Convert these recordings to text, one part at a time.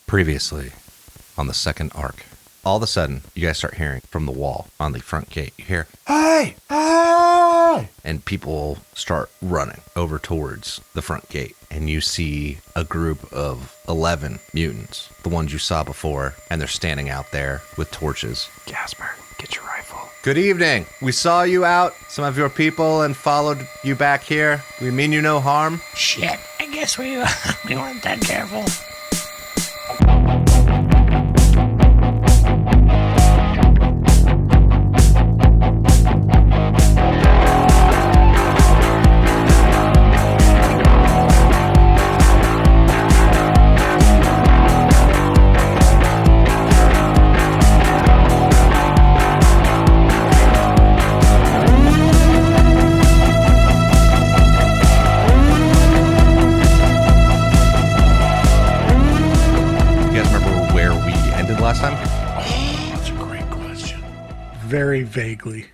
Previously, on the second arc, all of a sudden, you guys start hearing from the wall on the front gate. You hear, "Hey! Hey!" And people start running over towards the front gate. And you see a group of 11 mutants, the ones you saw before, and they're standing out there with torches. Jasper, get your rifle. Good evening. We saw you out, some of your people, and followed you back here. We mean you no harm. Shit, I guess we weren't that careful. Last time? Oh, that's a great question. Very vaguely.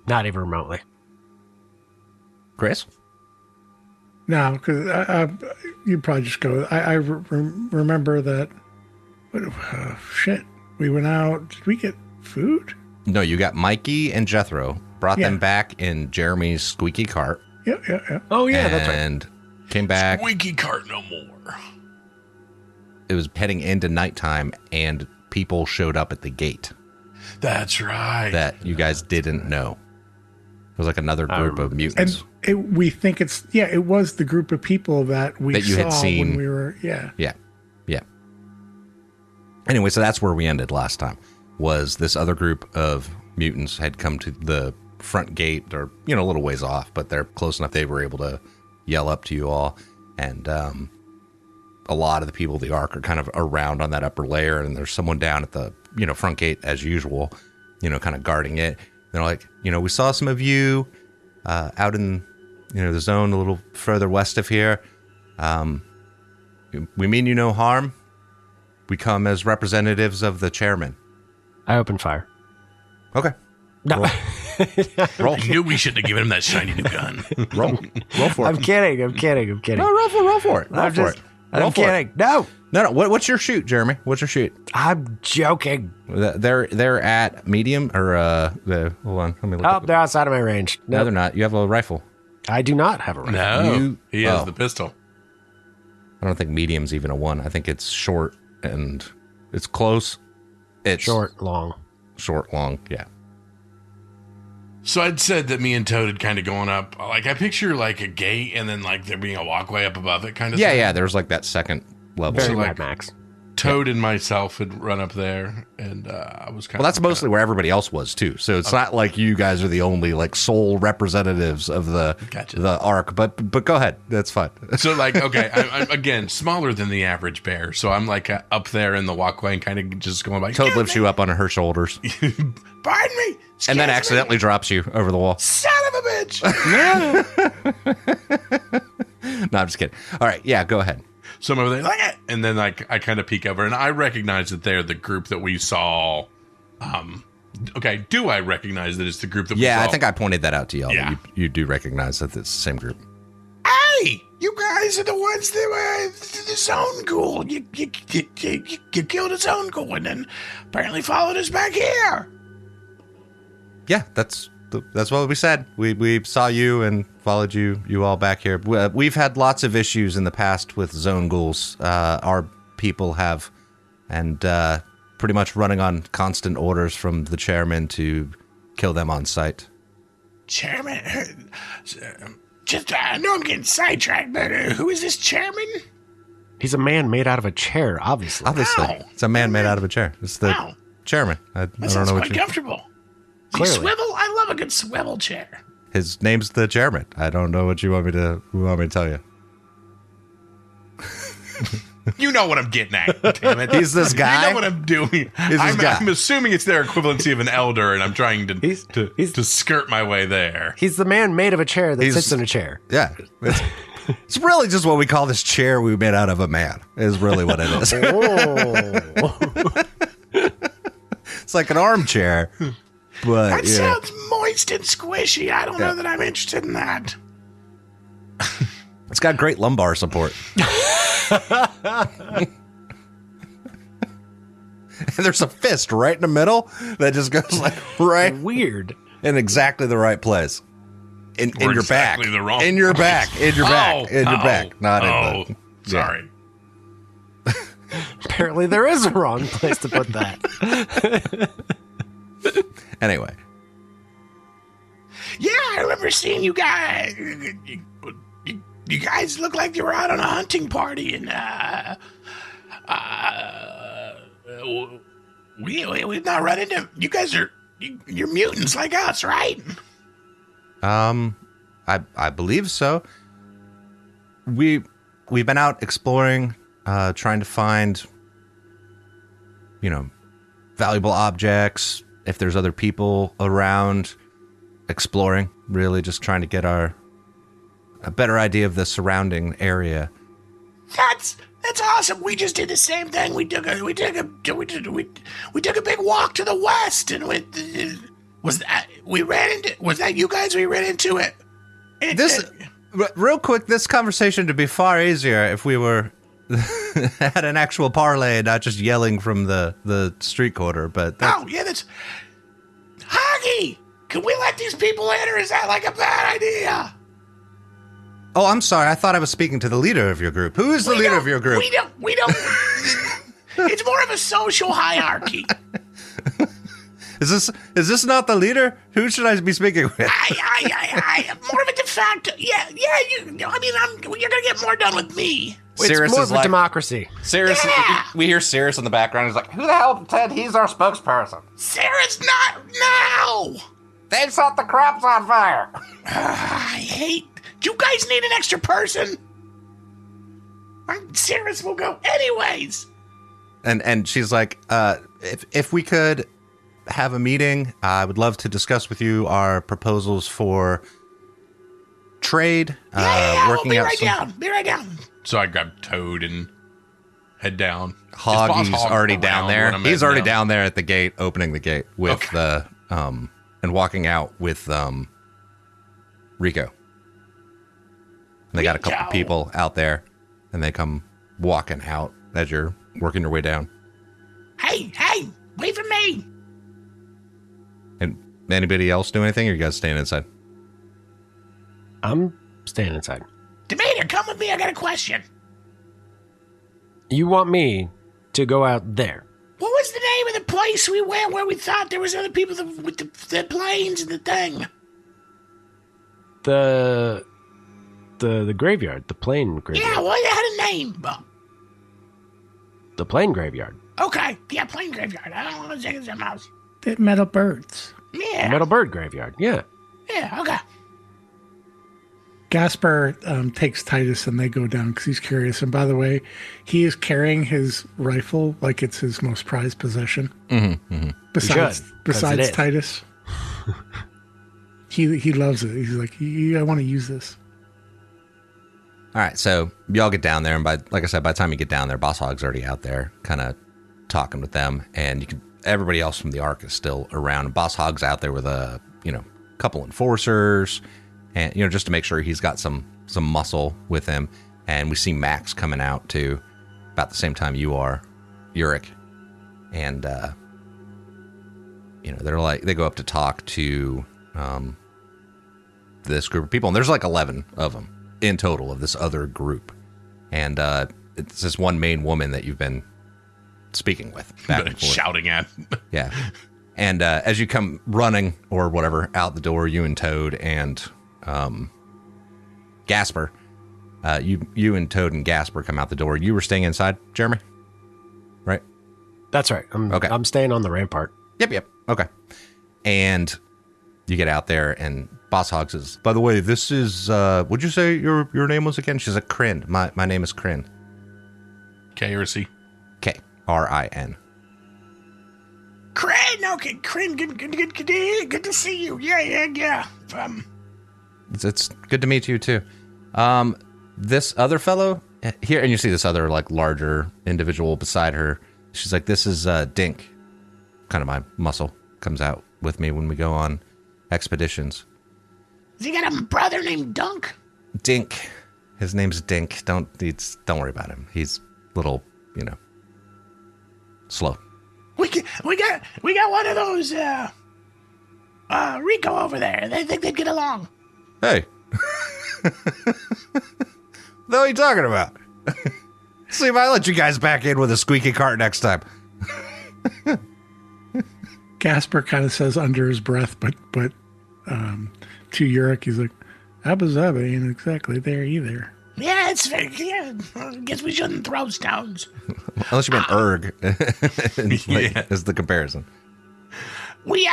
Not even remotely. Chris? No, because you probably just go. I remember that. Shit. We went out. Did we get food? No, you got Mikey and Jethro. Brought them back in Jeremy's squeaky cart. Yeah. Oh, yeah, that's right. And came back. Squeaky cart no more. It was heading into nighttime, and people showed up at the gate. That's right. That you guys didn't know. It was like another group of mutants. And we think it was the group of people that we you saw had seen when we were, Yeah. Anyway, so that's where we ended last time, was this other group of mutants had come to the front gate, or, a little ways off, but they're close enough they were able to yell up to you all. And, a lot of the people of the Ark are kind of around on that upper layer, and there's someone down at the, front gate as usual, kind of guarding it. They're like, we saw some of you out in, the zone a little further west of here. We mean you no harm. We come as representatives of the chairman. I opened fire. Okay. No. Roll. I knew we shouldn't have given him that shiny new gun. Roll for it. I'm kidding. No, roll for it. Roll for it. I'm kidding. No. What's your shoot, Jeremy? What's your shoot? I'm joking. They're at medium or hold on. Let me look. Oh, they're outside of my range. No, they're not. You have a rifle. I do not have a rifle. No, he has the pistol. I don't think medium's even a 1. I think it's short and it's close. It's short, long. Short, long. Yeah. So I'd said that me and Toad had kind of gone up. Like, I picture like a gate and then like there being a walkway up above it kind of thing. Yeah, there's like that second level. Very So, Mad like, Max. Toad and myself had run up there, and I was kind of... Well, that's mostly where everybody else was, too. So it's not like you guys are the only like sole representatives of the Ark. But go ahead. That's fine. So, like, okay, I'm again, smaller than the average bear. So I'm like up there in the walkway and kind of just going like... Toad lifts you up on her shoulders. Pardon me! And then accidentally drops you over the wall. Son of a bitch! No, I'm just kidding. All right. Yeah, go ahead. So I'm over there, like, and then like I kind of peek over, and I recognize that they're the group that we saw. Okay, do I recognize that it's the group that we saw? Yeah, I think I pointed that out to y'all. Yeah. You do recognize that it's the same group. Hey, you guys are the ones that were the zone ghoul. You killed a zone ghoul and then apparently followed us back here. Yeah, that's what we said. We saw you and followed you all back here. We've had lots of issues in the past with zone ghouls. Our people have, and pretty much running on constant orders from the chairman to kill them on sight. Chairman? Just, I know I'm getting sidetracked, but who is this chairman? He's a man made out of a chair, obviously. Obviously. It's a man made out of a chair. It's the chairman. I don't know what comfortable. Clearly. Swivel? I love a good swivel chair. His name's the chairman. I don't know what you want me to tell you. You know what I'm getting at, damn it. He's this guy? You know what I'm doing. I'm assuming it's their equivalency of an elder, and I'm trying to skirt my way there. He's the man made of a chair that sits in a chair. Yeah. It's really just what we call this chair we made out of a man, is really what it is. It's like an armchair. But, that sounds moist and squishy. I don't know that I'm interested in that. It's got great lumbar support. And there's a fist right in the middle that just goes like right Weird. in exactly the right place. In your exactly back. the wrong in your back. In your back. In your back. Not in the... Sorry. Apparently there is a wrong place to put that. Anyway. Yeah, I remember seeing you guys. You guys look like you were out on a hunting party, and we've not run into. You guys are you're mutants like us, right? I believe so. We've been out exploring, trying to find, valuable objects. If there's other people around, exploring. Really, just trying to get a better idea of the surrounding area. That's awesome. We just did the same thing. We took a big walk to the west, and was that you guys? We ran into it. Real quick, this conversation would be far easier if we were had an actual parlay, not just yelling from the street corner. But that's Huggy. Can we let these people in, or is that like a bad idea? Oh, I'm sorry. I thought I was speaking to the leader of your group. Who is the leader of your group? We don't. It's more of a social hierarchy. Is this not the leader? Who should I be speaking with? I more of a de facto. Yeah. You're gonna get more done with me. It's more of a democracy. Sirius, we hear Sirius in the background. He's like, "Who the hell said he's our spokesperson?" Sarah's not now. They set the crops on fire. I hate. You guys need an extra person. Sarah's will go anyways. And she's like, if we could have a meeting, I would love to discuss with you our proposals for trade. Working we'll be right down. So I grab Toad and head down. Hoggy's already down there. He's already down there at the gate, opening the gate with and walking out with Rico. And they got a couple people out there, and they come walking out as you're working your way down. Hey, wait for me. And anybody else do anything, or you guys staying inside? I'm staying inside. Debater, come with me. I got a question. You want me to go out there? What was the name of the place we went where we thought there was other people with the planes and the thing? The graveyard, the plane graveyard. Yeah, well, it had a name. The plane graveyard. Okay, yeah, plane graveyard. I don't want to say something else. The metal birds. Yeah. The metal bird graveyard, yeah. Yeah, okay. Gasper takes Titus and they go down because he's curious. And by the way, he is carrying his rifle like it's his most prized possession. Besides Titus. He loves it. He's like, I want to use this. All right, so y'all get down there, and like I said, by the time you get down there, Boss Hog's already out there, kind of talking with them, and everybody else from the Ark is still around. Boss Hog's out there with a couple enforcers, and just to make sure he's got some muscle with him. And we see Max coming out too, about the same time you are, Uric, and they go up to talk to this group of people, and there's like 11 of them in total of this other group, and it's this one main woman that you've been speaking with, back and forth. Shouting at. Yeah, and as you come running or whatever out the door, you and Toad and Gasper, you and Toad and Gasper come out the door. You were staying inside, Jeremy, right? That's right. I'm staying on the rampart. Yep. Okay, and you get out there, and Boss Hog says, "By the way, this is, what'd you say your name was again?" She's like, Kryn. My name is Kryn. K or C? K-R-I-N. Kryn, okay, Kryn, good to see you. Yeah. It's good to meet you, too. This other fellow here, and you see this other, like, larger individual beside her. She's like, this is Dink. Kind of my muscle. Comes out with me when we go on expeditions. Has he got a brother named Dunk? Dink. His name's Dink. Don't worry about him. He's little, slow. We got one of those Rico over there. They think they'd get along. Hey. What are you talking about? See if I let you guys back in with a squeaky cart next time. Casper kind of says under his breath, but to Yurik, he's like, Abba Zaba ain't exactly there either. Yeah, it's very. Yeah, I guess we shouldn't throw stones. Unless you meant erg, is the comparison. We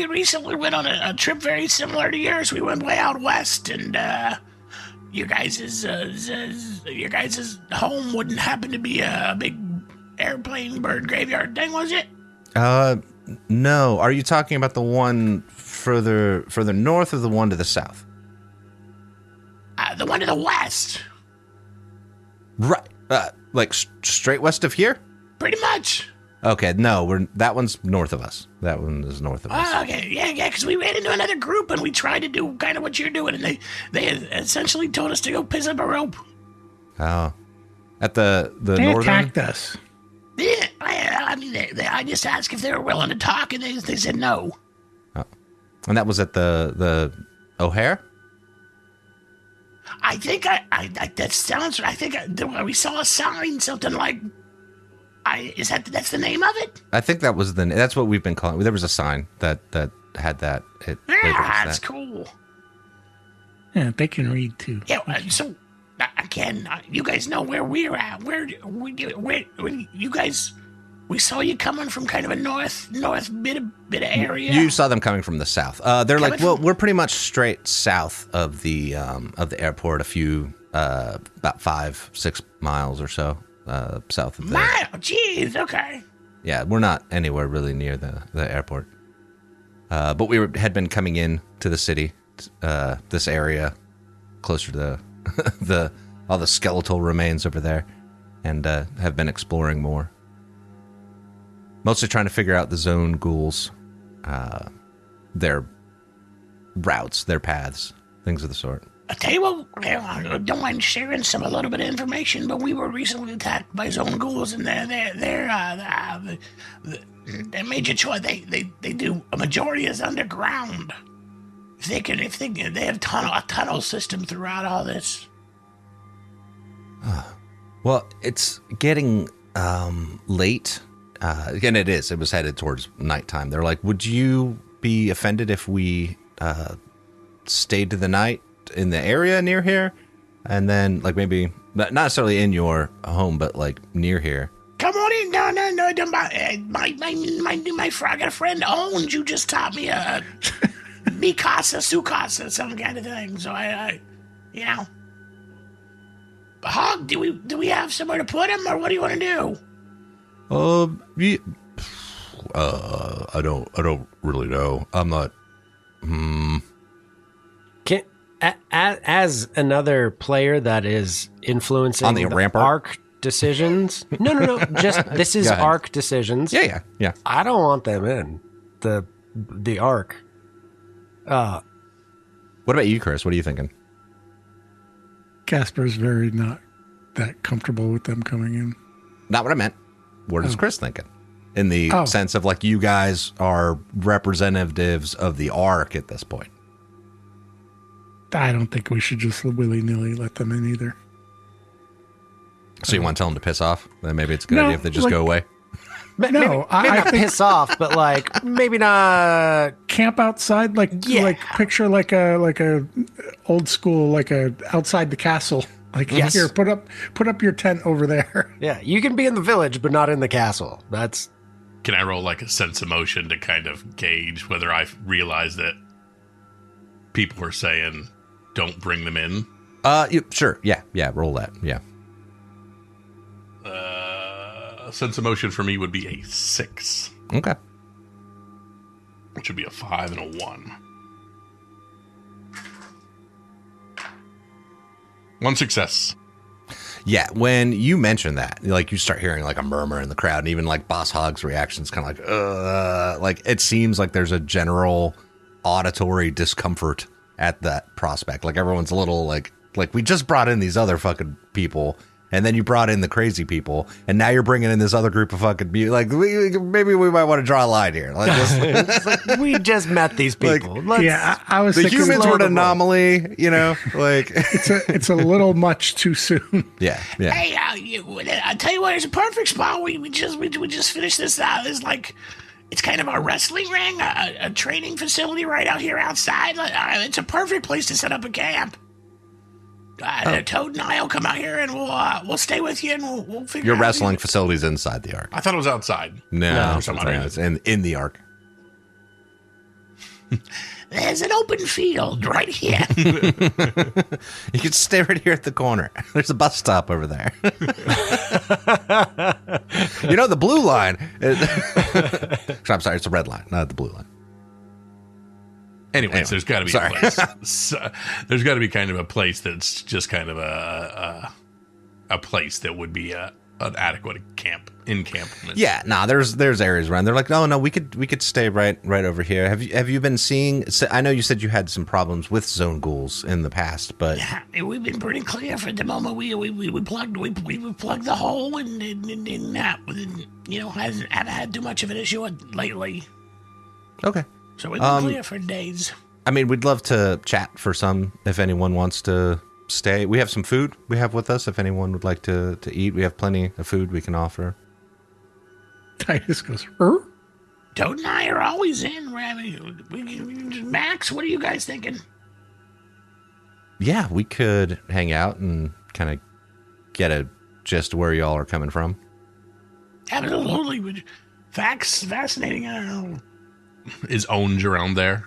recently went on a trip very similar to yours. We went way out west, and your guys' home wouldn't happen to be a big airplane bird graveyard thing, was it? No. Are you talking about the one further north or the one to the south? The one to the west. Right. Like straight west of here? Pretty much. Okay, no, that one's north of us. That one is north of us. Oh, okay, yeah, because we ran into another group and we tried to do kind of what you're doing, and they essentially told us to go piss up a rope. Oh, at the they northern. attacked us. Yeah, I just asked if they were willing to talk, and they said no. Oh. And that was at the O'Hare. I think that sounds. I think we saw a sign, something like. That's the name of it? I think that was that's what we've been calling. There was a sign that had that. That's cool. Yeah, they can read too. Yeah, so again, you guys know where we're at. Where you guys? We saw you coming from kind of a north bit of area. You saw them coming from the south. They're coming like, well, we're pretty much straight south of the airport. A few about 5-6 miles or so. South of there. Jeez, okay. Yeah, we're not anywhere really near the airport. But we had been coming in to the city, this area, closer to all the skeletal remains over there, and have been exploring more. Mostly trying to figure out the zone ghouls, their routes, their paths, things of the sort. I tell you what, I don't mind sharing a little bit of information, but we were recently attacked by zone ghouls, and they're major choice. They do a majority is underground. If they have a tunnel system throughout all this. Well, it's getting late, and it is. It was headed towards nighttime. They're like, would you be offended if we stayed to the night in the area near here, and then like maybe not necessarily in your home, but like near here? Come on in. No. My I got a friend owns. You just taught me a Mikasa, Sukasa, some kind of thing. So I Hog, do we have somewhere to put him, or what do you want to do? Yeah. I don't really know. I'm not. As another player that is influencing on the rampart arc decisions. No. Just this is arc decisions. Yeah. I don't want them in the arc. What about you, Chris? What are you thinking? Casper's very not that comfortable with them coming in. Not what I meant. What is Chris thinking? In the sense of like you guys are representatives of the arc at this point. I don't think we should just willy-nilly let them in either. So you want to tell them to piss off? Then maybe it's a good idea if they just go away? Maybe not piss off, but like maybe not camp outside. Like picture like a old school, like a outside the castle. Like here, put up your tent over there. Yeah, you can be in the village, but not in the castle. That's. Can I roll like a sense of motion to kind of gauge whether I realize that people are saying don't bring them in? Sure. Yeah. Roll that. Yeah. Sense of motion for me would be a 6. Okay. Which would be a 5 and a 1. 1 success. Yeah, when you mention that, like you start hearing like a murmur in the crowd, and even like Boss Hog's reaction's kind of like it seems like there's a general auditory discomfort at that prospect. Like everyone's a little like we just brought in these other fucking people, and then you brought in the crazy people, and now you're bringing in this other group of fucking like maybe we might want to draw a line here. Like, we just met these people. I was the thinking humans were an anomaly, like it's a little much too soon. Yeah. Hey, I tell you what, it's a perfect spot. We just finished this. This like. It's kind of a wrestling ring, a training facility right out here outside. It's a perfect place to set up a camp. Toad and I'll come out here and we'll stay with you and we'll figure. Your wrestling facility's inside the Ark. I thought it was outside. No, it's in the Ark. There's an open field right here. You can stay right here at the corner. There's a bus stop over there. The blue line. I'm sorry, it's the red line, not the blue line. Anyways, there's got to be a place. There's got to be kind of a place that's just kind of a place that would be an adequate encampment. Yeah, there's areas around. They're like, oh no, we could stay right over here. Have you been seeing? I know you said you had some problems with zone ghouls in the past, but yeah, we've been pretty clear for the moment. We plugged the hole and haven't had too much of an issue lately. Okay. So we've been clear for days. I mean, we'd love to chat for some if anyone wants to stay. We have some food we have with us if anyone would like to eat. We have plenty of food we can offer. Titus goes, Toad and I are always in. Max, what are you guys thinking? Yeah, we could hang out and kind of get a gist of where y'all are coming from. Absolutely. Facts, fascinating. I don't know. Is Ownge around there?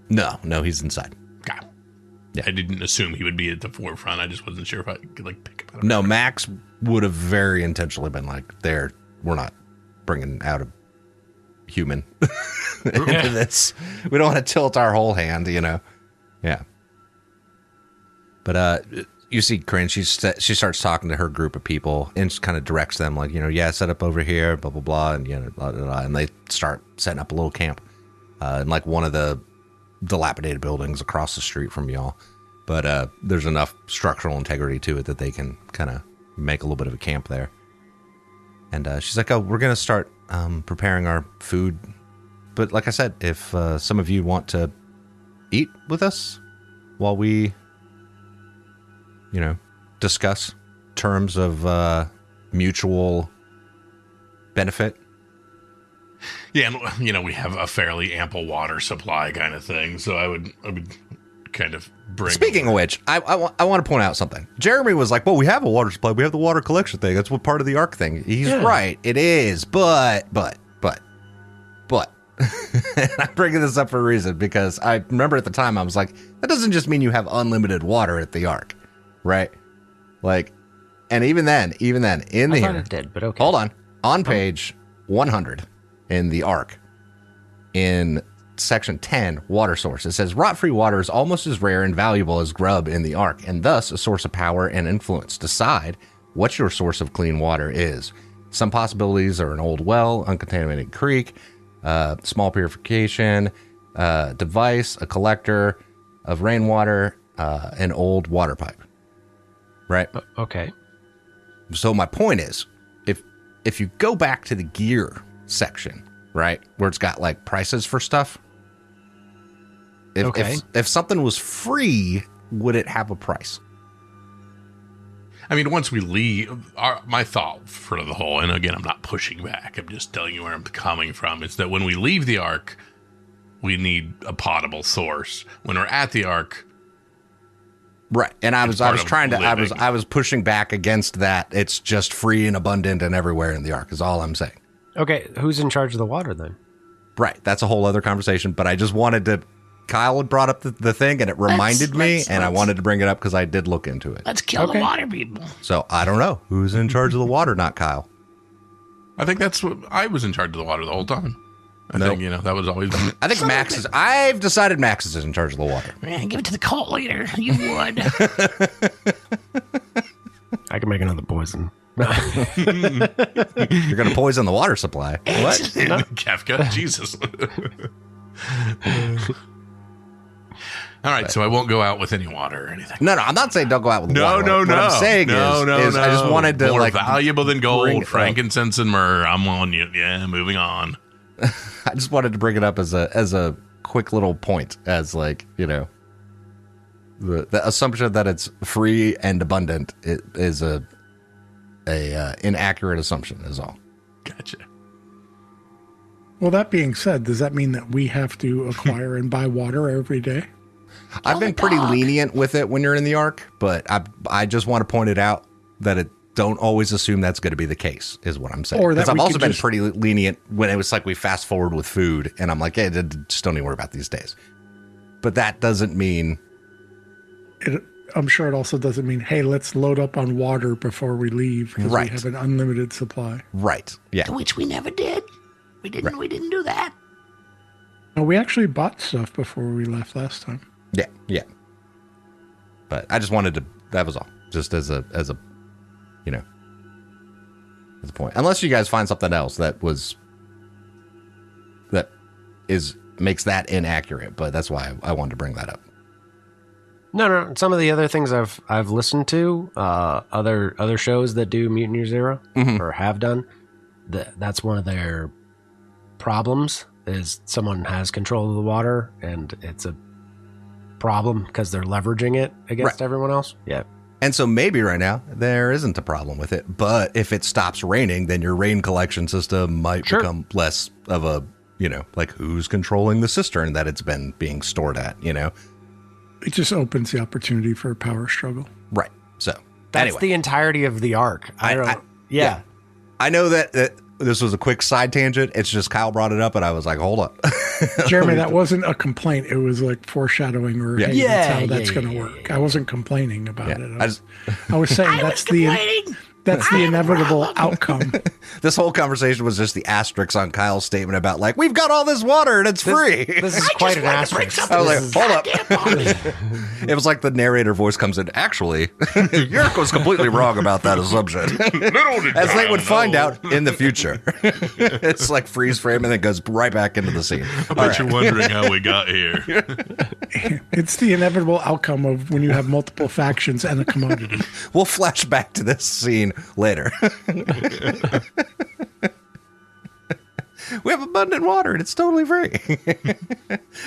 No, he's inside. God. Yeah. I didn't assume he would be at the forefront. I just wasn't sure if I could pick up. No, Max would have very intentionally been like, we're not bringing out a human into this. We don't want to tilt our whole hand, Yeah. But you see Corinne, she starts talking to her group of people and just kind of directs them like, set up over here, blah, blah, blah, and, blah, blah, blah, and they start setting up a little camp in like one of the dilapidated buildings across the street from y'all. But there's enough structural integrity to it that they can kind of make a little bit of a camp there. And she's like, oh, we're going to start preparing our food. But like I said, if some of you want to eat with us while we, discuss terms of mutual benefit. Yeah, and we have a fairly ample water supply kind of thing, so I would kind of bring. Speaking of which, I want to point out something. Jeremy was like, "Well, we have a water supply. We have the water collection thing. That's what part of the Ark thing." He's right. It is, but. And I'm bringing this up for a reason because I remember at the time I was like, "That doesn't just mean you have unlimited water at the Ark, right?" Like, and even then, in the thought it did, but okay. Hold on page 100 in the Ark, in section 10, water source, it says rot-free water is almost as rare and valuable as grub in the Ark, and thus a source of power and influence. Decide what your source of clean water is. Some possibilities are an old well, uncontaminated creek, small purification device, a collector of rainwater, an old water pipe. Right? Okay. So my point is, if you go back to the gear section, right, where it's got like prices for stuff, if something was free, would it have a price? I mean, once we leave, my thought for the whole, and again, I'm not pushing back, I'm just telling you where I'm coming from, is that when we leave the Ark, we need a potable source. When we're at the Ark, right, and I was pushing back against that. It's just free and abundant and everywhere in the Ark is all I'm saying. Okay, who's in charge of the water then? Right, that's a whole other conversation. But I just wanted to. Kyle had brought up the thing, and it reminded me, and I wanted to bring it up because I did look into it. Let's kill the water people. So I don't know who's in charge of the water, not Kyle. I think that's what I was in charge of the water the whole time. I think that was always. I think Max is. I've decided Max is in charge of the water. Man, give it to the cult leader. You would. I can make another poison. You're going to poison the water supply. What? Kafka? Jesus. All right, so I won't go out with any water or anything. No, I'm not saying don't go out with water. No. What I'm saying is I just wanted to more like valuable than gold, frankincense and myrrh. I'm on you. Yeah, moving on. I just wanted to bring it up as a quick little point, as like, you know, the assumption that it's free and abundant is a inaccurate assumption is all. Gotcha. Well, that being said, does that mean that we have to acquire and buy water every day? I've been pretty lenient with it when you're in the Ark, but I just want to point it out that don't always assume that's going to be the case, is what I'm saying. Or that I've also been pretty lenient when it was like we fast forward with food, and I'm like, hey, just don't even worry about these days. But that doesn't mean... I'm sure it also doesn't mean, hey, let's load up on water before we leave because we have an unlimited supply. Right, yeah. Which we never did. We didn't do that. No, we actually bought stuff before we left last time. Yeah. But I just wanted to, that was all. Just as a you know, as a point. Unless you guys find something else that makes that inaccurate, but that's why I wanted to bring that up. No. Some of the other things I've listened to, other shows that do Mutant Year Zero or have done, that's one of their problems is someone has control of the water and it's a problem because they're leveraging it against everyone else. Yeah. And so maybe right now there isn't a problem with it, but if it stops raining, then your rain collection system might become less of a, you know, like who's controlling the cistern that it's been being stored at, you know? It just opens the opportunity for a power struggle. Right. So that's the entirety of the Ark. I know that this was a quick side tangent. It's just Kyle brought it up and I was like, hold up. Jeremy, that wasn't a complaint. It was like foreshadowing or hey, that's how that's going to work. I wasn't complaining about it. I was saying that's the inevitable outcome. This whole conversation was just the asterisk on Kyle's statement about like, we've got all this water and it's free. This is quite an asterisk. I was like, hold up. It was like the narrator voice comes in. Actually, Yerk was completely wrong about that assumption. As they would find out in the future. It's like freeze frame and then goes right back into the scene. I bet you're wondering how we got here. It's the inevitable outcome of when you have multiple factions and a commodity. We'll flash back to this scene later. We have abundant water and it's totally free.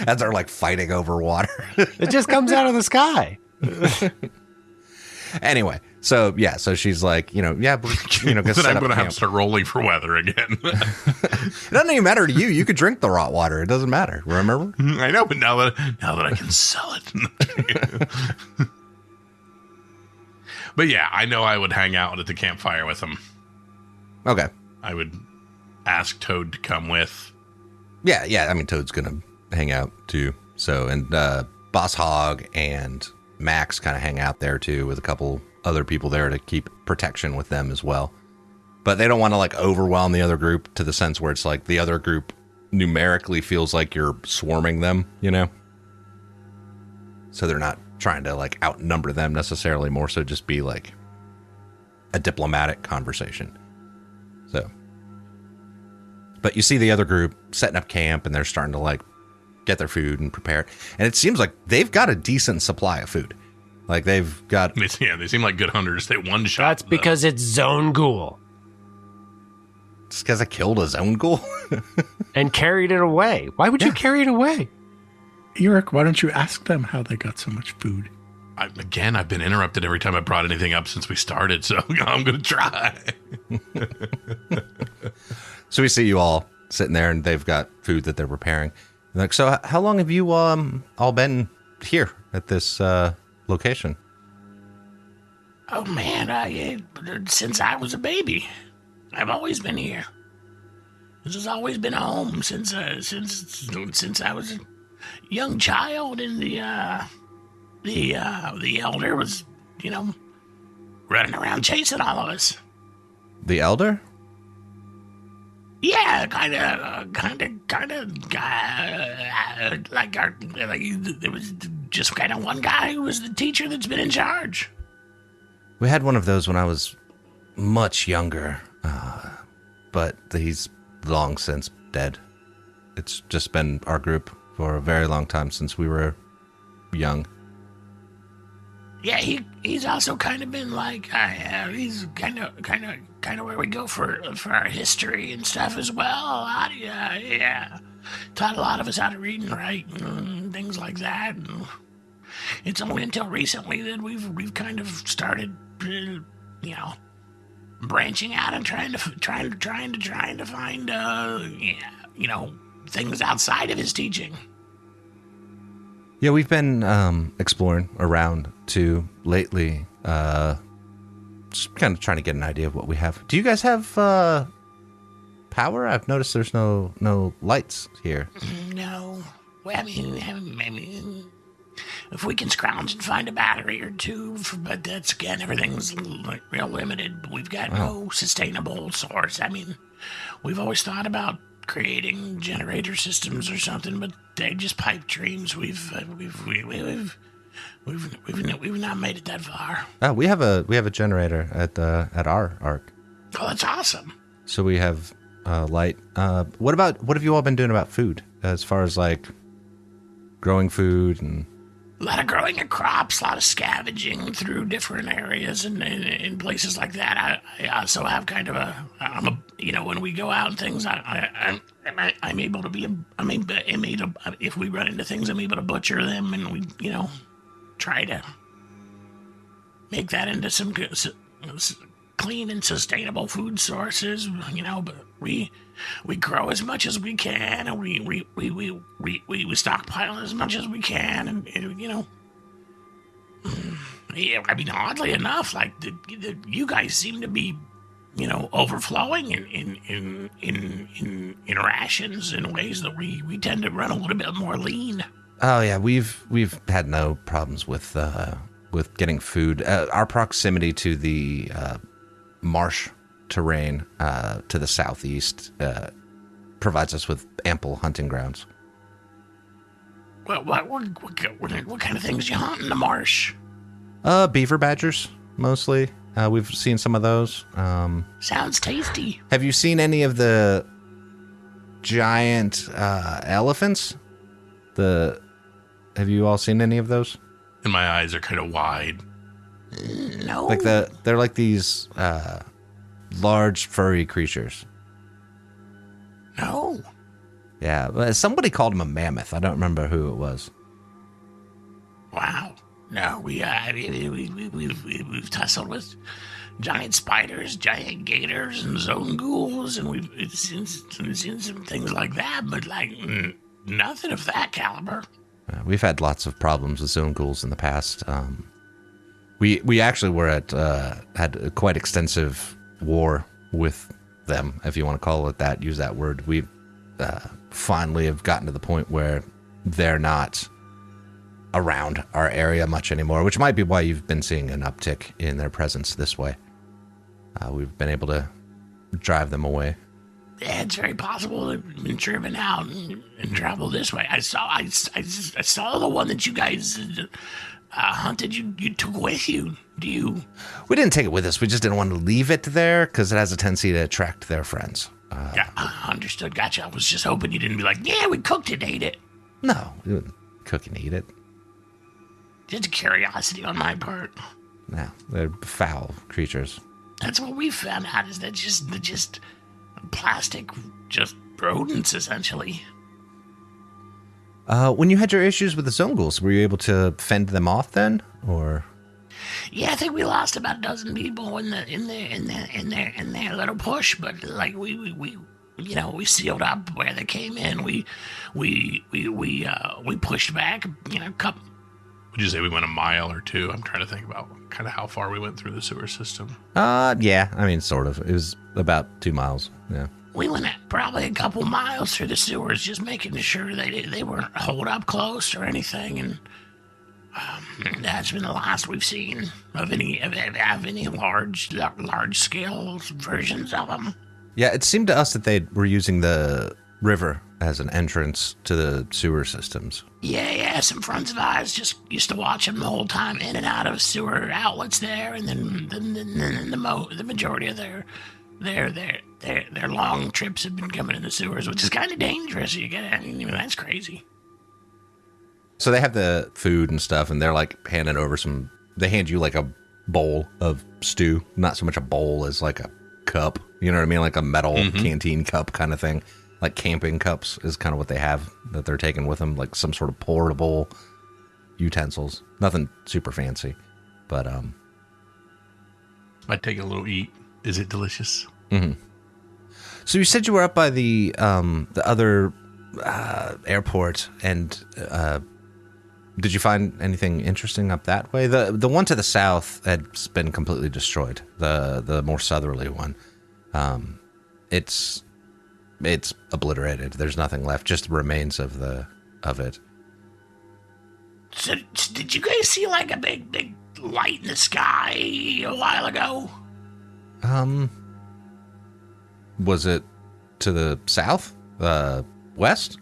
As they're like fighting over water. It just comes out of the sky. Anyway, so she's like, then I'm going to have to start rolling for weather again. It doesn't even matter to you. You could drink the raw water. It doesn't matter. Remember? I know, but now that I can sell it. But yeah, I know I would hang out at the campfire with him. Okay. I would ask Toad to come with. Yeah. I mean, Toad's going to hang out too. So, and Boss Hog and Max kind of hang out there too with a couple other people there to keep protection with them as well. But they don't want to like overwhelm the other group to the sense where it's like the other group numerically feels like you're swarming them, you know? So they're not trying to like outnumber them necessarily, more so just be like a diplomatic conversation. So, but you see the other group setting up camp and they're starting to like get their food and prepare it. And it seems like they've got a decent supply of food. Like they've got... Yeah, they seem like good hunters. They one shot. That's because it's Zone Ghoul. Just because I killed a Zone Ghoul? And carried it away. Why would you carry it away? Eric, why don't you ask them how they got so much food? I've been interrupted every time I brought anything up since we started, so I'm going to try. So we see you all sitting there, and they've got food that they're preparing. They're like, so how long have you all been here at this location? Oh, man, since I was a baby. I've always been here. This has always been a home since I was a young child, and the elder was, running around chasing all of us. The elder? Yeah, kind of, there was just kind of one guy who was the teacher that's been in charge. We had one of those when I was much younger, but he's long since dead. It's just been our group for a very long time since we were young. Yeah, he's also kind of been like, he's kind of where we go for our history and stuff as well. A lot, yeah. Taught a lot of us how to read and write and things like that. And it's only until recently that we've kind of started, branching out and trying to find, things outside of his teaching. Yeah, we've been exploring around too lately. Just kind of trying to get an idea of what we have. Do you guys have power? I've noticed there's no lights here. No. Well, I mean, if we can scrounge and find a battery or two, but that's, again, everything's real limited. We've got no sustainable source. I mean, we've always thought about creating generator systems or something, but they're just pipe dreams. We've not made it that far. Oh, we have a generator at our arc. Oh, that's awesome. So we have light. What have you all been doing about food as far as like growing food and? A lot of growing of crops, a lot of scavenging through different areas and in places like that. I also have kind of when we go out and things, I'm able to be, if we run into things, I'm able to butcher them and we, try to make that into some good, clean and sustainable food sources, but we grow as much as we can, and we stockpile as much as we can, and yeah, I mean, oddly enough, like you guys seem to be, overflowing in rations in ways that we tend to run a little bit more lean. Oh yeah, we've had no problems with getting food. Our proximity to the marsh terrain to the southeast provides us with ample hunting grounds. Well, what kind of things you hunt in the marsh? Beaver badgers, mostly. We've seen some of those. Sounds tasty. Have you seen any of the giant elephants? Have you all seen any of those? And my eyes are kind of wide. No. Like they're like these large furry creatures. No. Yeah, but somebody called him a mammoth. I don't remember who it was. Wow. No, we've tussled with giant spiders, giant gators, and zone ghouls, and we've seen some things like that, but like nothing of that caliber. We've had lots of problems with zone ghouls in the past. We actually were had a quite extensive war with them, if you want to call it that. Use that word. We finally have gotten to the point where they're not around our area much anymore, which might be why you've been seeing an uptick in their presence this way. We've been able to drive them away. Yeah, it's very possible they've been driven out and traveled this way. I saw the one that you guys hunted. You took with you. We didn't take it with us. We just didn't want to leave it there because it has a tendency to attract their friends. Yeah, understood. Gotcha. I was just hoping you didn't be like, yeah, we cooked it, ate it. No, we wouldn't cook and eat it. Just a curiosity on my part. No, they're foul creatures. That's what we found out, is that just plastic, just rodents, essentially. When you had your issues with the zone ghouls, were you able to fend them off then, or? Yeah, I think we lost about a dozen people in their little push, but like we sealed up where they came in. We pushed back, couple. Would you say we went a mile or two? I'm trying to think about kind of how far we went through the sewer system. Yeah, I mean, sort of. It was about 2 miles. Yeah. We went probably a couple miles through the sewers, just making sure they weren't holed up close or anything, and that's been the last we've seen of any large scale versions of them. Yeah, it seemed to us that they were using the river as an entrance to the sewer systems. Yeah, some friends of ours just used to watch them the whole time, in and out of sewer outlets there, and then the majority of their long trips have been coming in the sewers, which is kind of dangerous. That's crazy. So they have the food and stuff, and they're like handing over some. They hand you like a bowl of stew, not so much a bowl as like a cup. You know what I mean, like a metal canteen cup kind of thing. Like camping cups is kind of what they have that they're taking with them, like some sort of portable utensils. Nothing super fancy, but I'd take a little eat. Is it delicious? Mm-hmm. So you said you were up by the other airport, and did you find anything interesting up that way? The one to the south had been completely destroyed. The more southerly one, it's obliterated. There's nothing left, just remains of it. So, did you guys see like a big light in the sky a while ago? Was it to the south, west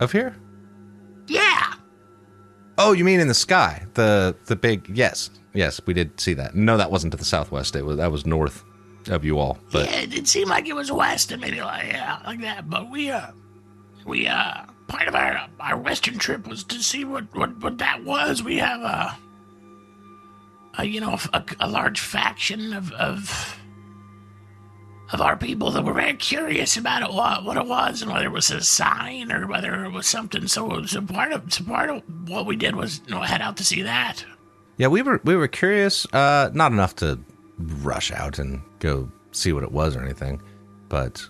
of here? Yeah. Oh, you mean in the sky? The big yes, we did see that. No, that wasn't to the southwest. That was north of you all. But yeah, it did seem like it was west, and maybe like that. But we part of our western trip was to see what that was. We have a large faction of our people that were very curious about it, what it was, and whether it was a sign or whether it was something. So part of what we did was head out to see that. Yeah, we were curious, not enough to rush out and go see what it was or anything, but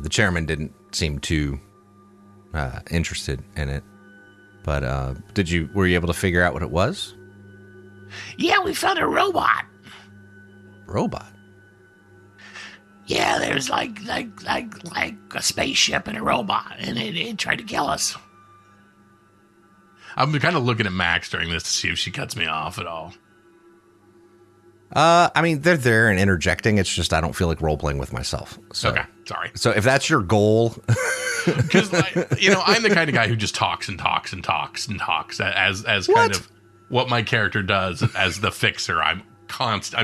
the chairman didn't seem too interested in it. But were you able to figure out what it was? Yeah, we found a robot. Robot? Yeah, there's like a spaceship and a robot, and it tried to kill us. I'm kind of looking at Max during this to see if she cuts me off at all. I mean, they're there and interjecting. It's just I don't feel like role-playing with myself. So. Okay, sorry. So if that's your goal... Because, I'm the kind of guy who just talks and talks and talks and talks as kind of what my character does as the fixer. I'm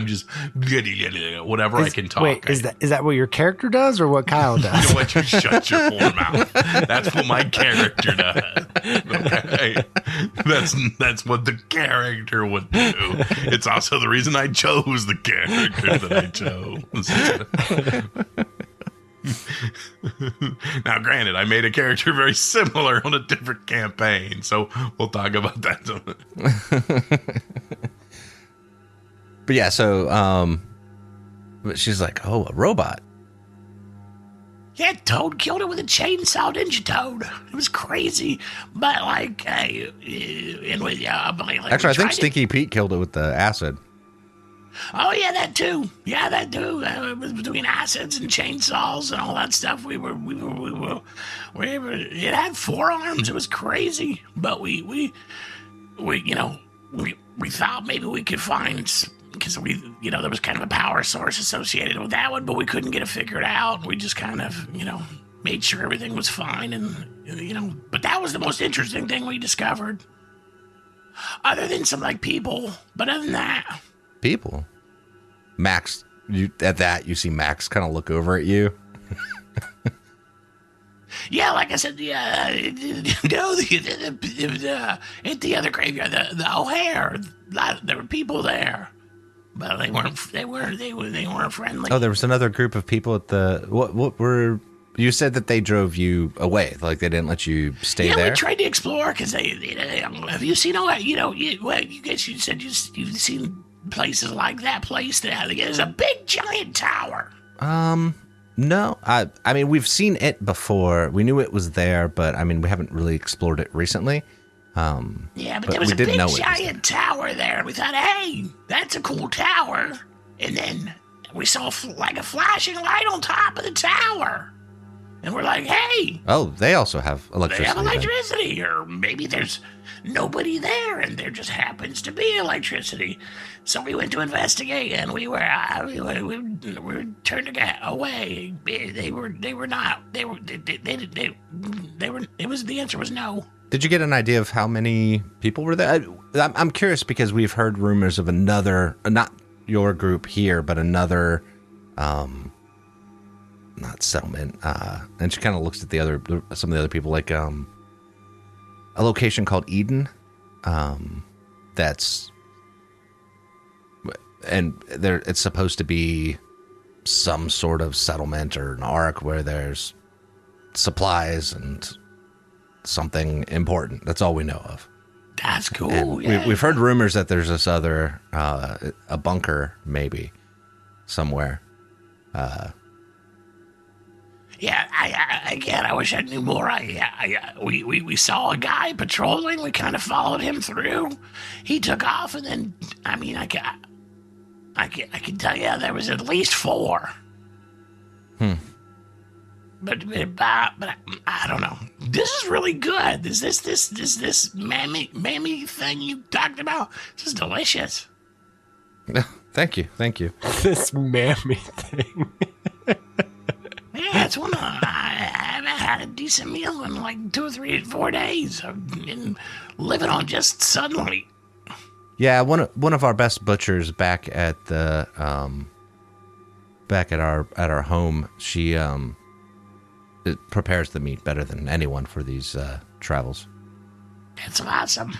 just whatever I can talk. Wait, is that what your character does or what Kyle does? You know what? You shut your poor mouth. That's what my character does. Okay? That's what the character would do. It's also the reason I chose the character that I chose. Now, granted, I made a character very similar on a different campaign, so we'll talk about that. But yeah, so she's like, "Oh, a robot." Yeah, Toad killed it with a chainsaw, didn't you, Toad? It was crazy, but actually, I think Stinky Pete killed it with the acid. Oh yeah, that too. It was between acids and chainsaws and all that stuff. We were. It had 4 arms. It was crazy, but we thought maybe we could find, because there was kind of a power source associated with that one, but we couldn't get it figured out. We just kind of made sure everything was fine, and but that was the most interesting thing we discovered. Other than some people, but other than that. People? Max, you see Max kind of look over at you. Yeah, like I said, the other graveyard, the O'Hare, there were people there, but they weren't friendly. Oh, there was another group of people at the what were. You said that they drove you away, like they didn't let you stay there? Yeah, we tried to explore, because have you seen all that, you guys, you said you've seen places like that place. There's a big giant tower. No. I mean, we've seen it before. We knew it was there, but I mean, we haven't really explored it recently. Yeah, but there was a big giant tower there. We thought, hey, that's a cool tower. And then we saw like a flashing light on top of the tower. And we're like, hey. Oh, they also have electricity. They have electricity. Or maybe there's nobody there and there just happens to be electricity. So we went to investigate, and we turned away. The answer was no. Did you get an idea of how many people were there? I'm curious, because we've heard rumors of another, not your group here, but another, not settlement. And she kind of looks at some of the other people, like a location called Eden. that's, and there it's supposed to be some sort of settlement or an ark where there's supplies and something important. That's all we know of. That's cool. And we've heard rumors that there's this other a bunker maybe somewhere. I wish I knew more. We saw a guy patrolling. We kind of followed him through. He took off, and then I can tell you there was at least 4. But I don't know. This is really good. This mammy thing you talked about? This is delicious. Thank you. This mammy thing. Yeah, it's one of I haven't had a decent meal in like 2 or 3 or 4 days. I've been living on just suddenly. Yeah, one of our best butchers back at the back at our home. She it prepares the meat better than anyone for these travels. That's awesome.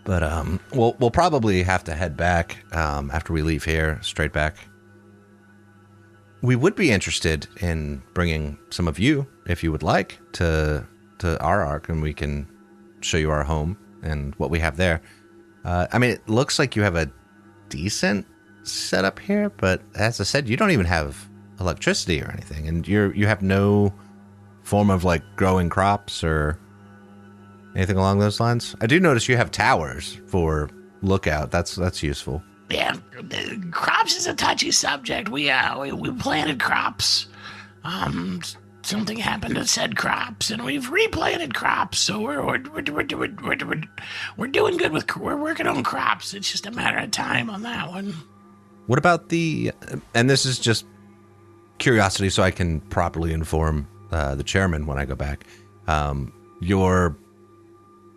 But we'll probably have to head back after we leave here, straight back. We would be interested in bringing some of you, if you would like, to our ark, and we can show you our home and what we have there. It looks like you have a decent setup here, but as I said, you don't even have electricity or anything, and you have no form of like growing crops or anything along those lines. I do notice you have towers for lookout. That's useful. Yeah, crops is a touchy subject. We planted crops. Something happened to said crops, and we've replanted crops. So we're doing good we're working on crops. It's just a matter of time on that one. What about and this is just curiosity, so I can properly inform the chairman when I go back. Your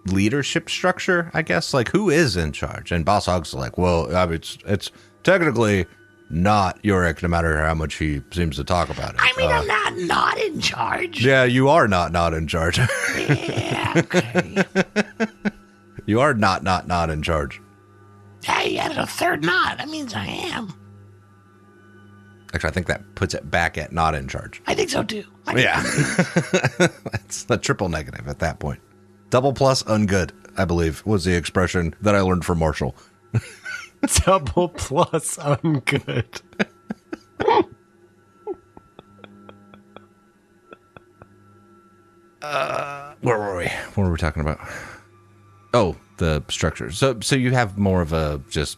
leadership structure, I guess, like who is in charge? And Boss Hogg's like, well, it's technically not Yorick, no matter how much he seems to talk about it. I'm not in charge. Yeah, you are not in charge. Yeah, okay. You are not in charge. Hey, added a 3rd not. That means I am. Actually, I think that puts it back at not in charge. I think so too. Yeah. That's a triple negative at that point. Double plus ungood, I believe, was the expression that I learned from Marshall. Double plus ungood. Where were we? What were we talking about? Oh, the structure. So you have more of a just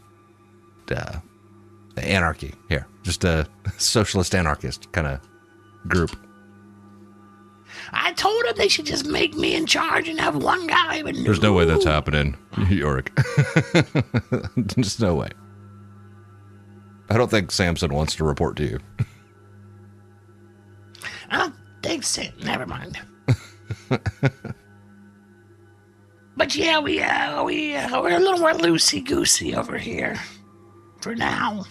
anarchy here. Just a socialist anarchist kind of group. I told them they should just make me in charge and have one guy. But There's no way that's happening, Yorick. Just no way. I don't think Samson wants to report to you. I don't think so. Never mind. But yeah, we're a little more loosey-goosey over here for now.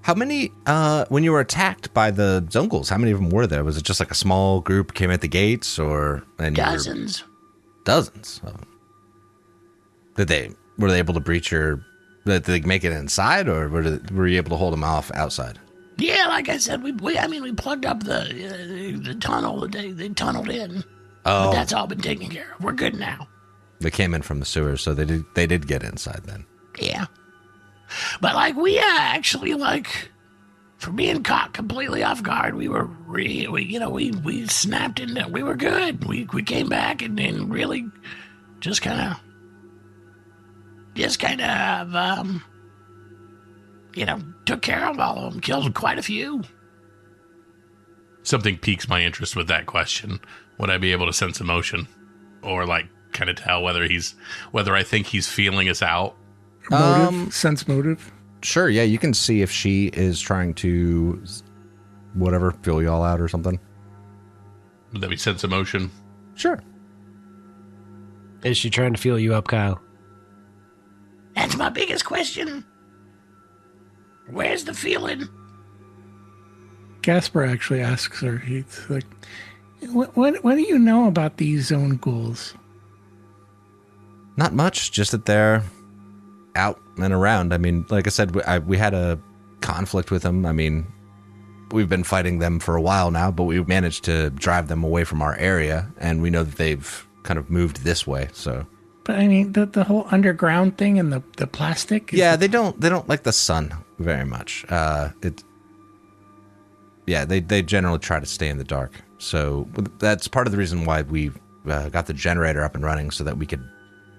How many, when you were attacked by the Zungles, how many of them were there? Was it just like a small group came at the gates, or? Dozens. Dozens of them. Were they able to breach did they make it inside, or were you able to hold them off outside? Yeah, like I said, we plugged up the tunnel. They tunneled in. Oh. But that's all been taken care of. We're good now. They came in from the sewers, so they did get inside then. Yeah. But like we actually, like, for being caught completely off guard, we snapped into. We were good. We came back and really just kind of took care of all of them. Killed quite a few. Something piques my interest with that question. Would I be able to sense emotion, or like kind of tell whether I think he's feeling us out? Sense motive. Sure, yeah, you can see if she is trying to feel y'all out or something. Would that be sense emotion? Sure. Is she trying to feel you up, Kyle? That's my biggest question. Where's the feeling? Gasper actually asks her, he's like, what do you know about these zone ghouls? Not much, just that they're out and around. I mean, like I said, we had a conflict with them. I mean, we've been fighting them for a while now, but we managed to drive them away from our area, and we know that they've kind of moved this way, so... But I mean, the whole underground thing and the plastic. Yeah, they don't like the sun very much. They generally try to stay in the dark. So that's part of the reason why we got the generator up and running, so that we could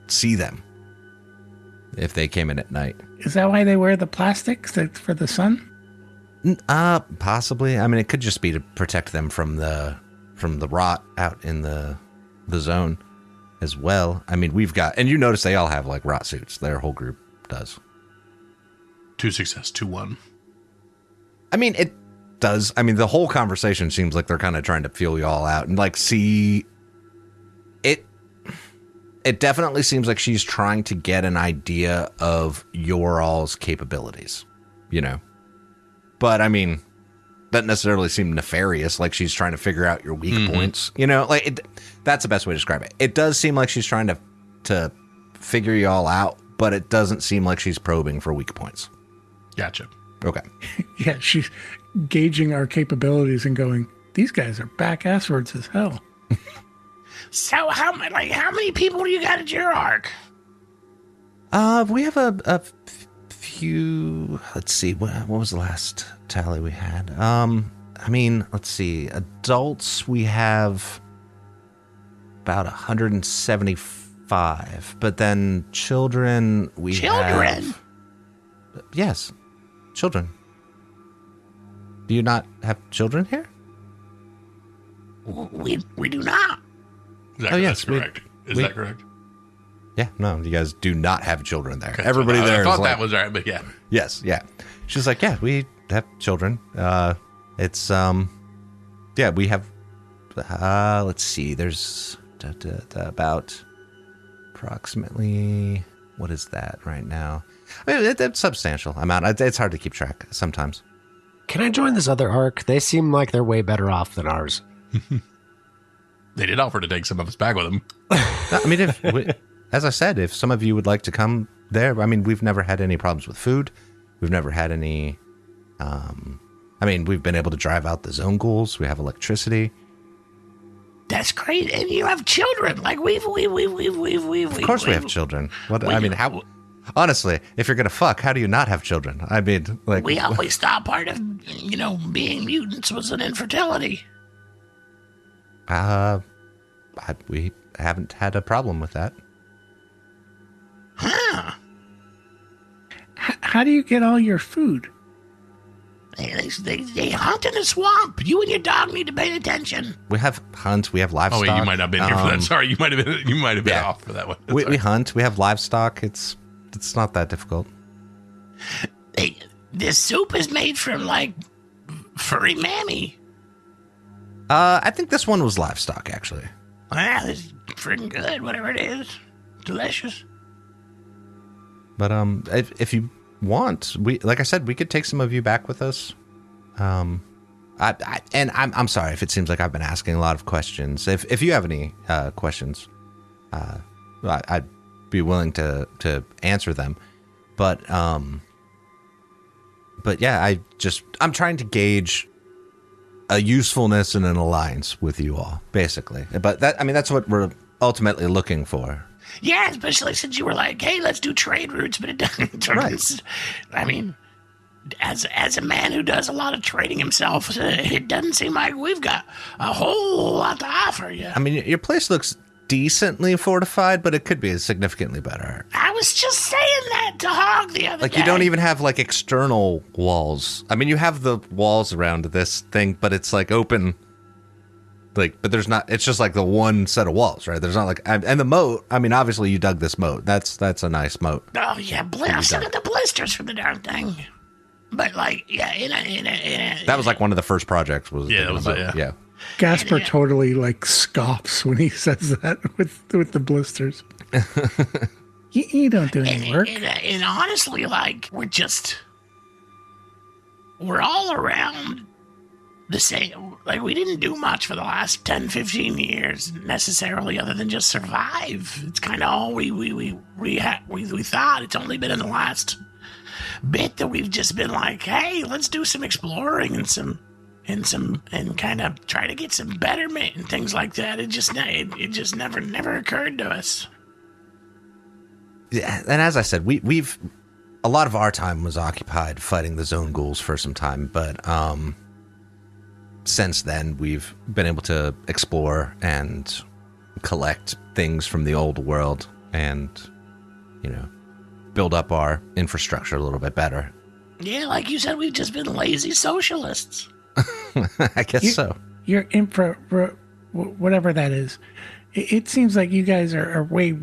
see them if they came in at night. Is that why they wear the plastic for the sun? Possibly. I mean, it could just be to protect them from the rot out in the zone as well. I mean, we've got, and you notice they all have like rot suits. Their whole group does. 2 success, 2-1. I mean, it does. I mean, the whole conversation seems like they're kind of trying to feel you all out and like see it. It definitely seems like she's trying to get an idea of your all's capabilities, you know. But I mean, doesn't necessarily seem nefarious. Like she's trying to figure out your weak points, you know. Like that's the best way to describe it. It does seem like she's trying to figure you all out, but it doesn't seem like she's probing for weak points. Gotcha. Okay. Yeah, she's gauging our capabilities and going, these guys are back-asswards as hell. So how many people do you got at your arc? We have a few. Let's see. What was the last tally we had? I mean, let's see. Adults, we have about 175, but then children, we have. Yes, children. Do you not have children here? We do not. That's correct. Is that correct? Yeah, no, you guys do not have children there. Okay, Everybody there I is thought like, that was right, but yeah. Yes, yeah. She's like, yeah, we have children. It's yeah, we have. Let's see. There's about approximately, what is that right now? I mean, it's a substantial amount. It's hard to keep track sometimes. Can I join this other arc? They seem like they're way better off than ours. They did offer to take some of us back with them. I mean, as I said, if some of you would like to come there, I mean, we've never had any problems with food. We've never had any. I mean, we've been able to drive out the zone ghouls. We have electricity. That's great, and you have children. Like we've. Of course, we have children. What I mean, how? Honestly, if you're gonna fuck, how do you not have children? I mean, like we always thought part of being mutants was an infertility. We haven't had a problem with that. Huh? How do you get all your food? They hunt in the swamp. You and your dog need to pay attention. We have hunts. We have livestock. Oh, wait, you might not have been here for that. Sorry, you might have been off for that one. We hunt. We have livestock. It's not that difficult. This soup is made from like furry mammy. I think this one was livestock, actually. Wow, this is freaking good. Whatever it is, delicious. But if you want, like I said, we could take some of you back with us. I'm sorry if it seems like I've been asking a lot of questions. If you have any questions, I'd be willing to answer them. But yeah, I'm trying to gauge a usefulness and an alliance with you all, basically. But that's what we're ultimately looking for. Yeah, especially since you were like, hey, let's do trade routes, but it doesn't. Right. I mean, as a man who does a lot of trading himself, it doesn't seem like we've got a whole lot to offer you. I mean, your place looks decently fortified, but it could be significantly better. I was just saying that to Hog the other day. Like, you don't even have, like, external walls. I mean, you have the walls around this thing, but it's, like, open. Like, but there's not, it's just, like, the one set of walls, right? There's not, like, and the moat, I mean, obviously you dug this moat. That's a nice moat. Oh, yeah, I still got the blisters for the darn thing. But, like, yeah, in a that was, like, one of the first projects was. Yeah, it was, yeah. Gasper totally like scoffs when he says that with the blisters. you don't do any work. And honestly, like we're all around the same. Like, we didn't do much for the last 10, 15 years necessarily, other than just survive. It's kind of all we thought. It's only been in the last bit that we've just been like, hey, let's do some exploring and kind of try to get some betterment and things like that. It just never occurred to us. Yeah, and as I said, we've a lot of our time was occupied fighting the zone ghouls for some time, but since then we've been able to explore and collect things from the old world and, build up our infrastructure a little bit better. Yeah, like you said, we've just been lazy socialists. I guess so. Your whatever that is, it seems like you guys are way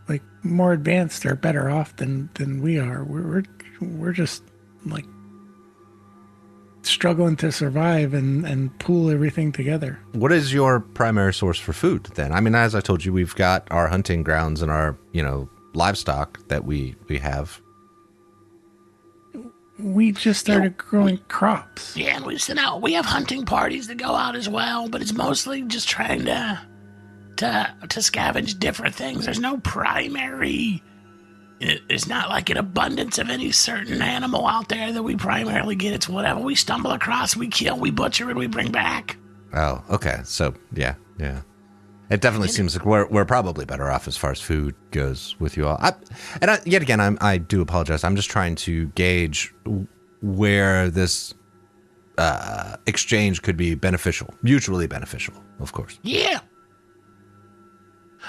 like more advanced or better off than we are. We're just like struggling to survive and pull everything together. What is your primary source for food then? I mean, as I told you, we've got our hunting grounds and our, livestock that we have. We just started growing crops. Yeah, and we have hunting parties that go out as well, but it's mostly just trying to scavenge different things. There's no primary. It's not like an abundance of any certain animal out there that we primarily get. It's whatever we stumble across, we kill, we butcher, and we bring back. Oh, okay. So, yeah. It definitely seems like we're probably better off as far as food goes with you all. Yet again, I do apologize. I'm just trying to gauge where this exchange could be beneficial, mutually beneficial, of course. Yeah.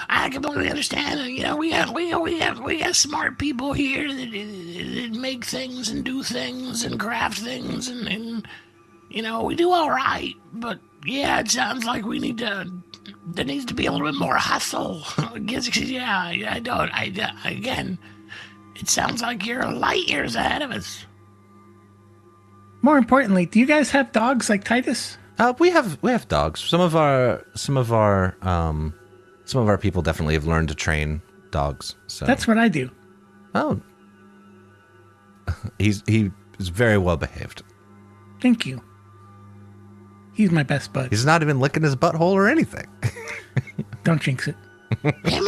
I completely understand. We have smart people here that make things and do things and craft things, and we do all right. But yeah, it sounds like there needs to be a little bit more hustle. Yeah, again, it sounds like you're light years ahead of us. More importantly, do you guys have dogs like Titus? We have dogs. Some of our people definitely have learned to train dogs. So that's what I do. Oh, he is very well behaved. Thank you. He's my best bud. He's not even licking his butthole or anything. Don't jinx it. Him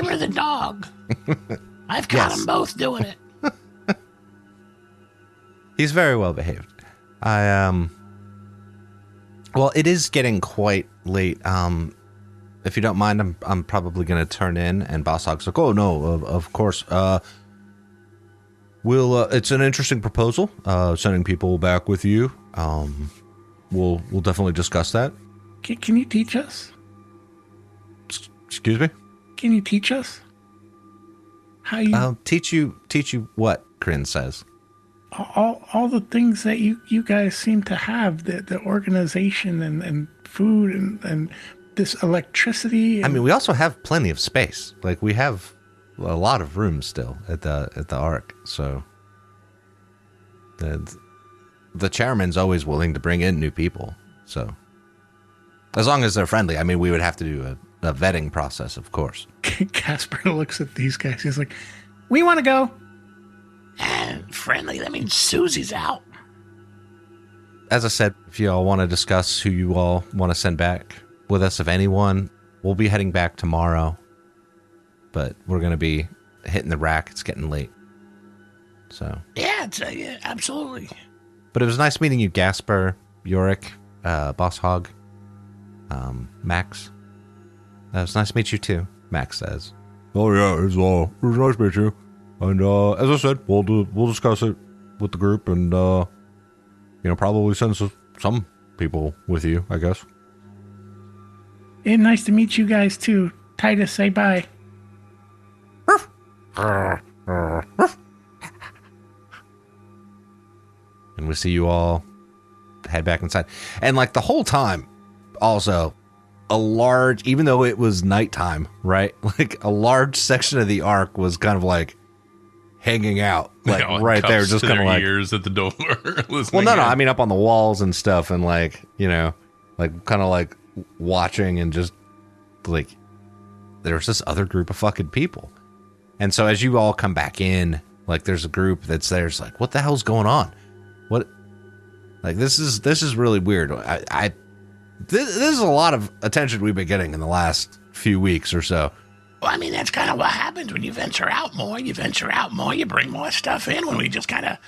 or the dog. I've caught them both doing it. He's very well behaved. Well, it is getting quite late. If you don't mind, I'm probably going to turn in. And Boss Hog's like, oh no, of course. It's an interesting proposal. Sending people back with you. We'll definitely discuss that. Can you teach us? Excuse me? Can you teach us? How you? I'll teach you what, Kryn says. All the things that you guys seem to have, the organization and food and this electricity. I mean, we also have plenty of space. Like, we have a lot of room still at the Ark. So the chairman's always willing to bring in new people. So as long as they're friendly. I mean, we would have to do a vetting process, of course. Casper looks at these guys. He's like, we want to go. And friendly, that means Susie's out. As I said, if you all want to discuss who you all want to send back with us, if anyone, we'll be heading back tomorrow. But we're going to be hitting the rack. It's getting late. So. Yeah, absolutely. But it was nice meeting you, Gasper, Yorick, Boss Hog, Max. It was nice to meet you too, Max says. Oh yeah, it was nice to meet you. And as I said, we'll discuss it with the group and probably send some people with you, I guess. And nice to meet you guys too. Titus, say bye. And we see you all head back inside. And like the whole time, also, even though it was nighttime, right? Like a large section of the Ark was kind of like hanging out, like right there, just kind of like ears at the door. Well, no, I mean up on the walls and stuff, and like like kind of like watching and just like there was this other group of fucking people. And so as you all come back in, like there's a group that's there, it's like, what the hell's going on? What? Like this is really weird. This is a lot of attention we've been getting in the last few weeks or so. Well, I mean, that's kind of what happens when you venture out more. You venture out more, you bring more stuff in. When we just kind of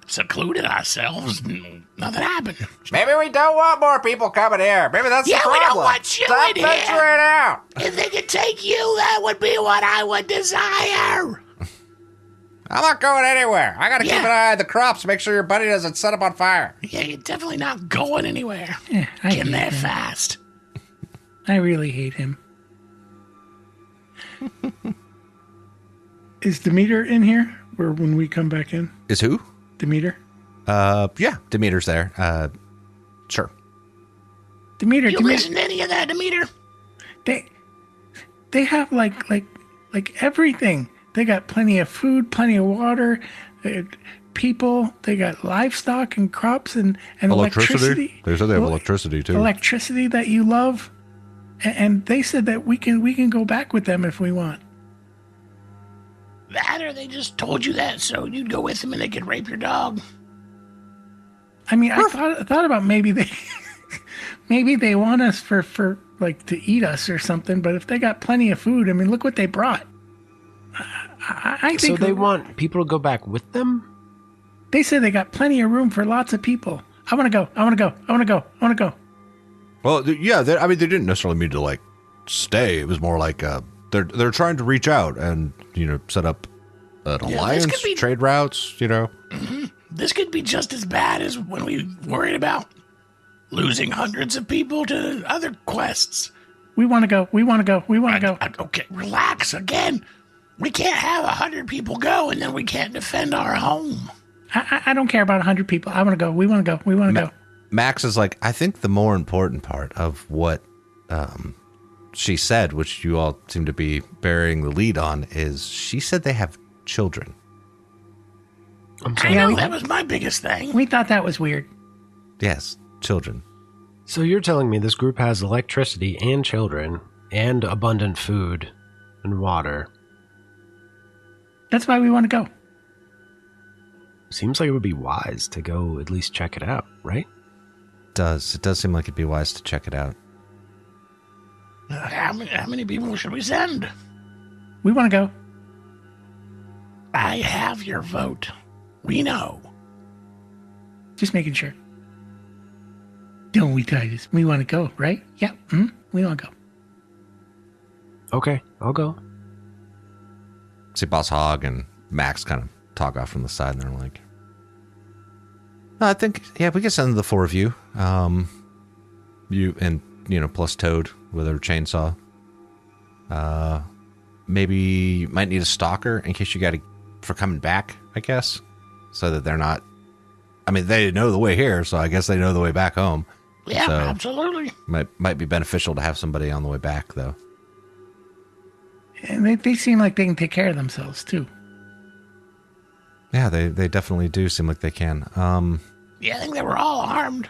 secluded ourselves, nothing happened. Maybe we don't want more people coming here. Maybe that's the problem. We don't want you Stop in here. venturing out. If they could take you, that would be what I would desire. I'm not going anywhere. I gotta keep an eye on the crops, make sure your buddy doesn't set up on fire. Yeah, you're definitely not going anywhere. Yeah, I Getting hate there him. fast. I really hate him. Is Demeter in here? Or when we come back in? Is who? Demeter? Yeah, Demeter's there. Sure. Demeter, You listen to any of that, Demeter? They have like everything. They got plenty of food, plenty of water, people. They got livestock and crops and electricity. They said they have electricity too. Electricity that you love, and they said that we can go back with them if we want. That, or they just told you that so you'd go with them and they could rape your dog? I mean, I thought about maybe they want us for like to eat us or something. But if they got plenty of food, I mean, look what they brought. I think So they want people to go back with them? They said they got plenty of room for lots of people. I want to go. Well, yeah. I mean, they didn't necessarily mean to like stay. It was more like they're trying to reach out and set up an alliance, trade routes. This could be just as bad as when we worried about losing hundreds of people to other quests. We want to go. Okay, relax again. We can't have 100 people go and then we can't defend our home. I don't care about 100 people. I want to go. We want to go. Max is like, I think the more important part of what she said, which you all seem to be bearing the lead on, is she said they have children. I know, that was my biggest thing. We thought that was weird. Yes, children. So you're telling me this group has electricity and children and abundant food and water. That's why we want to go. Seems like it would be wise to go at least check it out, right? It does seem like it'd be wise to check it out. How many people should we send? We want to go. I have your vote. We know. Just making sure. Don't we, Titus? We want to go, right? Yeah. We want to go. Okay, I'll go. See Boss Hog and Max kind of talk off from the side, and they're like, no, I think, yeah, we can send the four of you. You and, plus Toad with her chainsaw. Maybe you might need a stalker in case you got to, for coming back, I guess. So that they're not, I mean, they know the way here, so I guess they know the way back home. Yeah, So, absolutely. Might be beneficial to have somebody on the way back, though. And they seem like they can take care of themselves, too. Yeah, they definitely do seem like they can. Yeah, I think they were all armed.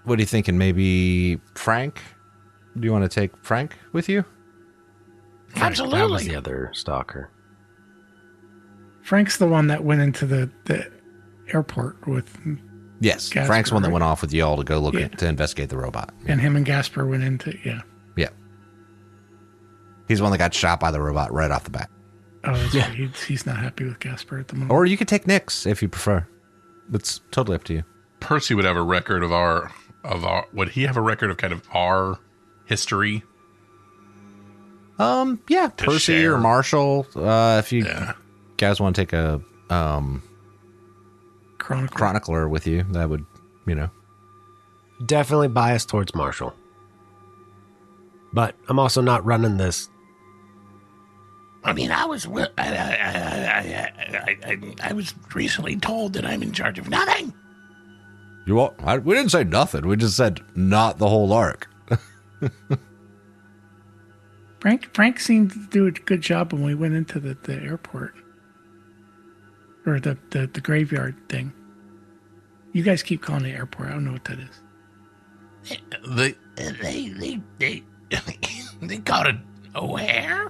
What are you thinking? Maybe Frank? Do you want to take Frank with you? That was Absolutely. the other stalker. Frank's the one that went into the airport with, Yes, Gasper, Frank's the one that right? went off with y'all to go look Yeah. to investigate the robot. and him and Gasper went into, yeah. Yeah. He's the one that got shot by the robot right off the bat. Oh, that's right. He's not happy with Gasper at the moment. Or you could take Nick's if you prefer. It's totally up to you. Percy would have a record of our would he have a record of kind of our history? Yeah, Percy share. or Marshall. If you guys want to take a chronicler with you, that would, Definitely biased towards Marshall. But I'm also not running this. I mean, I was recently told that I'm in charge of nothing. We didn't say nothing. We just said not the whole arc. Frank seemed to do a good job when we went into the airport. Or the graveyard thing. You guys keep calling it airport. I don't know what that is. They got it where?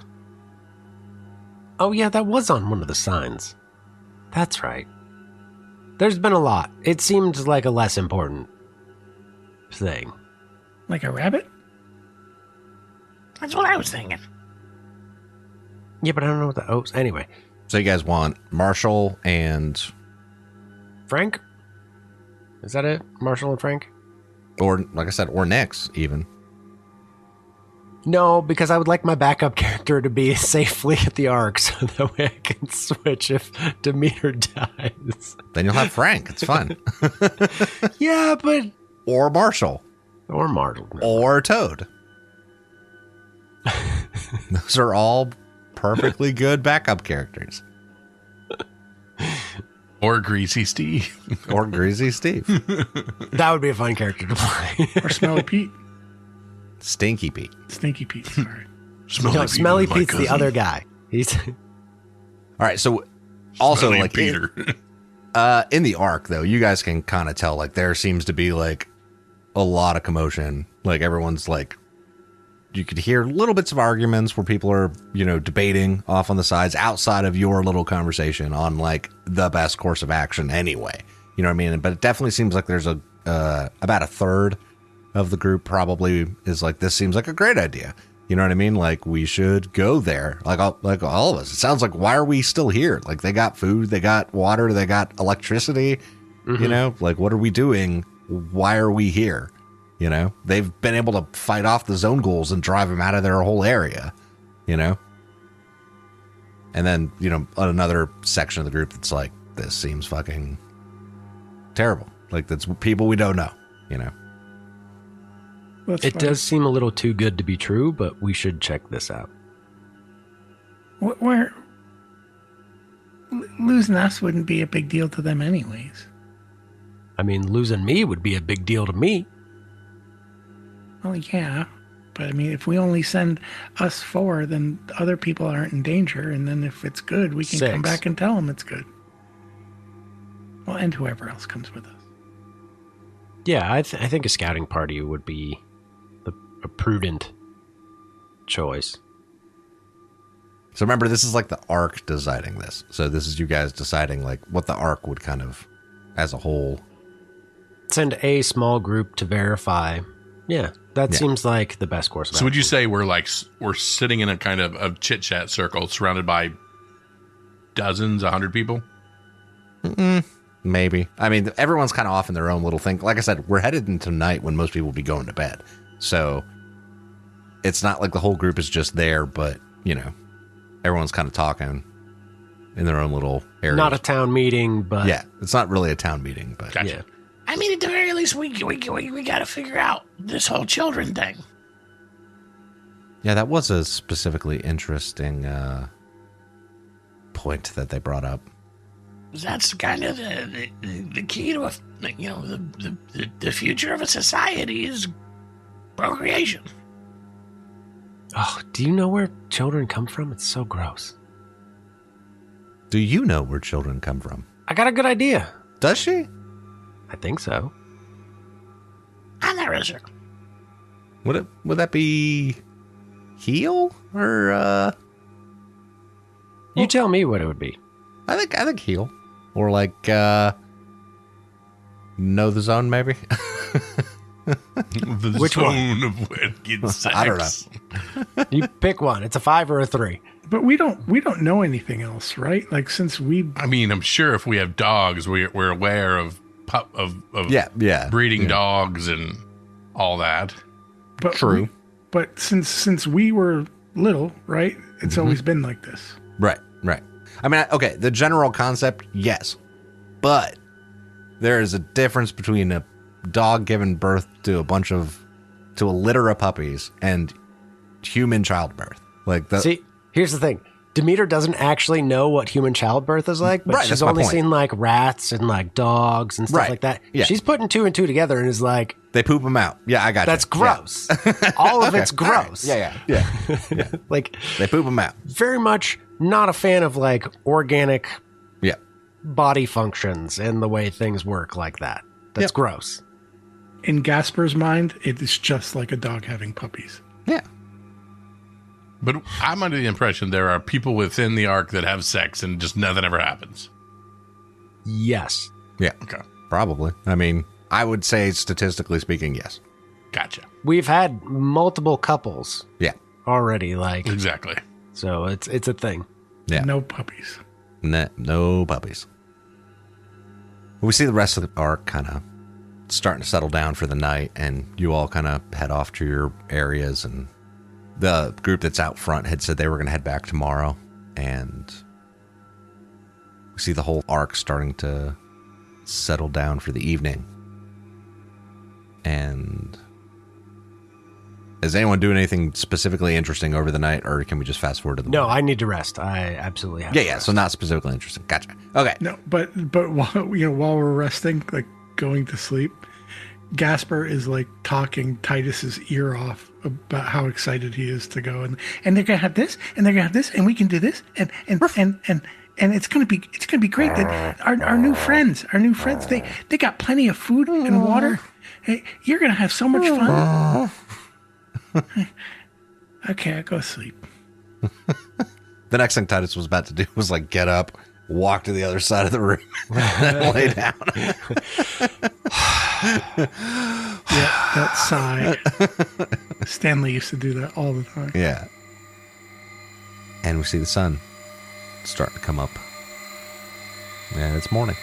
Oh, yeah, that was on one of the signs. That's right. There's been a lot. It seemed like a less important thing. Like a rabbit? That's what I was thinking. Yeah, but I don't know what the... Oh, anyway. So you guys want Marshall and... Frank? Is that it? Marshall and Frank? Or, like I said, or Nix, even. No, because I would like my backup character to be safely at the Ark so that way I can switch if Demeter dies. Then you'll have Frank. It's fun. Yeah, but... Or Marshall. Or Marshall. Or Toad. Those are all perfectly good backup characters. Or Greasy Steve. Or Greasy Steve. That would be a fun character to play. Or Smelly Pete? Stinky Pete. Stinky Pete, sorry. Smelly Pete's the other guy. He's... All right, so also Smelly like Peter. in the Ark though, you guys can kind of tell like there seems to be like a lot of commotion. Like everyone's like, you could hear little bits of arguments where people are, you know, debating off on the sides outside of your little conversation on like the best course of action anyway. You know what I mean? But it definitely seems like there's a about a third of the group probably is like, this seems like a great idea. You know what I mean? Like we should go there. Like all of us. It sounds like, why are we still here? Like they got food, they got water, they got electricity. You know, like what are we doing? Why are we here? You know, they've been able to fight off the zone ghouls and drive them out of their whole area, you know? And then, you know, another section of the group that's like, this seems fucking terrible. Like, that's people we don't know, you know? That's It fine. does seem a little too good to be true, but we should check this out. Where losing us wouldn't be a big deal to them anyways. I mean, losing me would be a big deal to me. Well, yeah. But I mean, if we only send us 4, then the other people aren't in danger. And then if it's good, we can 6. come back and tell them it's good. Well, and whoever else comes with us. Yeah, I think a scouting party would be a prudent choice. So remember, this is like the Ark deciding this. So this is you guys deciding like what the Ark would kind of, as a whole. Send a small group to verify. Yeah, that seems like the best course of So would you action. say we're sitting in a kind of a chit chat circle surrounded by dozens, 100 people? Maybe. I mean, everyone's kind of off in their own little thing. Like I said, we're headed into night when most people will be going to bed. So it's not like the whole group is just there, but, you know, everyone's kind of talking in their own little area. Not a town meeting, but... Yeah, it's not really a town meeting, but Gotcha. Yeah. I mean, at the very least, we got to figure out this whole children thing. yeah, that was a specifically interesting point that they brought up. That's kind of the key to the future of a society is procreation. Oh, do you know where children come from? It's so gross. Do you know where children come from? I got a good idea. Does she? I think so. I'm not really sure. Would that be heel or You tell me what it would be. I think heel. Or like know the zone maybe? The Which zone of when kids sex. I don't know. You pick one. It's a 5 or a 3. But we don't know anything else, right? Like since we I mean, I'm sure if we have dogs, we're aware of Yeah. breeding dogs and all that. but True. but since we were little, right? It's always been like this. Right. I mean, okay, the general concept, yes. But there is a difference between a dog giving birth to a litter of puppies and human childbirth. Like the See, here's the thing. Demeter doesn't actually know what human childbirth is like, but Right, she's that's my only point. seen like rats and like dogs and stuff Right, like that. yeah. She's putting 2 and 2 together and is like, they poop them out. Yeah, I got that's you. Yeah. gross. All of it's gross. Yeah. Like, They poop them out. very much not a fan of like organic Yeah. body functions and the way things work like that. That's Yep. gross. In Gasper's mind, it is just like a dog having puppies. Yeah. But I'm under the impression there are people within the Ark that have sex and just nothing ever happens. Yes. Yeah. Okay. Probably. I mean, I would say statistically speaking, yes. Gotcha. We've had multiple couples Yeah. already, like, Exactly. so it's a thing. Yeah. No puppies. No puppies. We see the rest of the arc kind of starting to settle down for the night, and you all kind of head off to your areas. And the group that's out front had said they were going to head back tomorrow, and we see the whole arc starting to settle down for the evening. And is anyone doing anything specifically interesting over the night, or can we just fast forward to the No, morning? I need to rest. I absolutely have Yeah, to yeah. rest. So not specifically interesting. Gotcha. Okay. No, but while we're resting, like going to sleep, Gasper is like talking Titus's ear off about how excited he is to go, and they're gonna have this, and they're gonna have this, and we can do this, and it's gonna be great. That our new friends, they got plenty of food and water. Hey, you're gonna have so much fun. Okay, I'll go sleep. The next thing Titus was about to do was like get up, walk to the other side of the room, and lay down. Yeah, that sigh. Stanley used to do that all the time. Yeah. And we see the sun starting to come up. And it's morning.